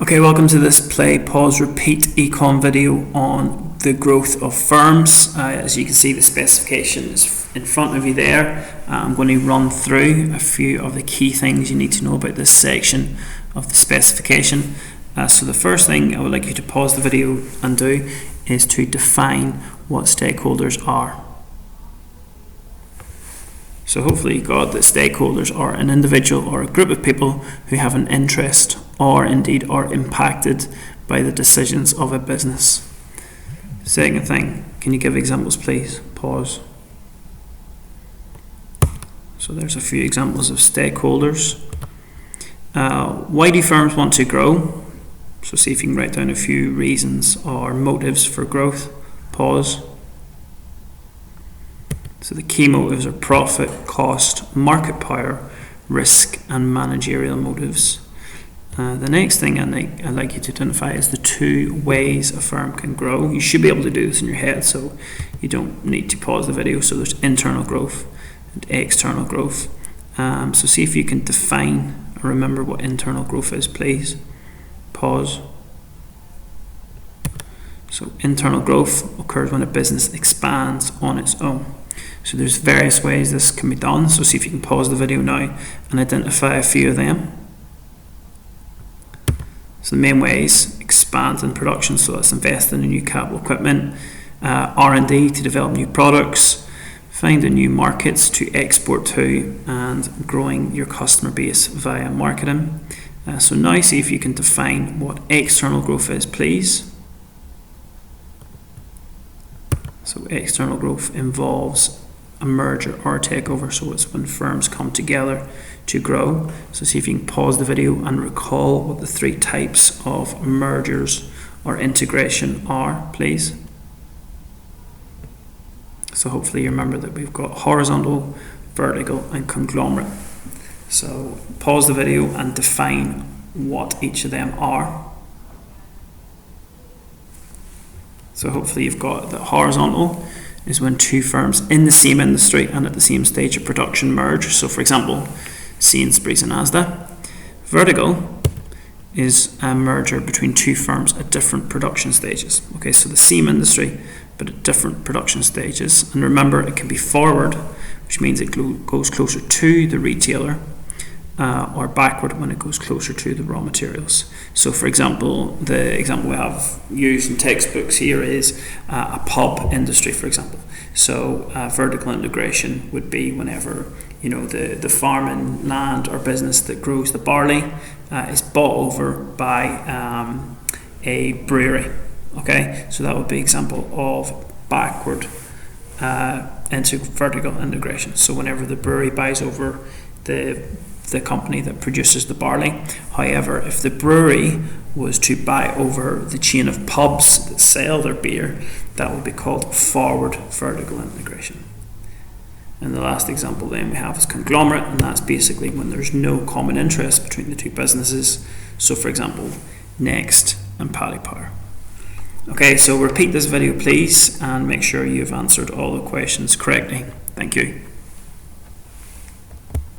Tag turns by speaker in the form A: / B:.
A: Okay, welcome to this play, pause, repeat econ video on the growth of firms. As you can see, the specification is in front of you there. I'm going to run through a few of the key things you need to know about this section of the specification. So the first thing I would like you to pause the video and do is to define what stakeholders are. So hopefully you got that stakeholders are an individual or a group of people who have an interest or indeed are impacted by the decisions of a business. Second thing, can you give examples please? Pause. So there's a few examples of stakeholders. Why do firms want to grow? So see if you can write down a few reasons or motives for growth. Pause. So the key motives are profit, cost, market power, risk and managerial motives. The next thing I'd like you to identify is the two ways a firm can grow. You should be able to do this in your head, so you don't need to pause the video. So there's internal growth and external growth. So see if you can define or remember what internal growth is, please. Pause. So internal growth occurs when a business expands on its own. So there's various ways this can be done. So see if you can pause the video now and identify a few of them. So the main ways: expand in production, so that's investing in new capital equipment, R&D to develop new products, finding new markets to export to, and growing your customer base via marketing. So now see if you can define what external growth is, please. So external growth involves a merger or a takeover, so it's when firms come together to grow. So see if you can pause the video and recall what the three types of mergers or integration are, please. So hopefully you remember that we've got horizontal, vertical and conglomerate. So pause the video and define what each of them are. So hopefully you've got that horizontal is when two firms in the same industry and at the same stage of production merge. So for example, Sainsbury's and Asda. Vertical is a merger between two firms at different production stages. Okay, so the same industry but at different production stages. And remember, it can be forward, which means it goes closer to the retailer, or backward when it goes closer to the raw materials. So for example, the example we have used in textbooks here is a pub industry, for example. So vertical integration would be whenever the farming land or business that grows the barley is bought over by a brewery. Okay, so that would be an example of backward into vertical integration. So whenever the brewery buys over the company that produces the barley. However, if the brewery was to buy over the chain of pubs that sell their beer, that would be called forward vertical integration. And the last example then we have is conglomerate, and that's basically when there's no common interest between the two businesses. So for example, Next and Paddy Power. Okay, so repeat this video please and make sure you've answered all the questions correctly. Thank you.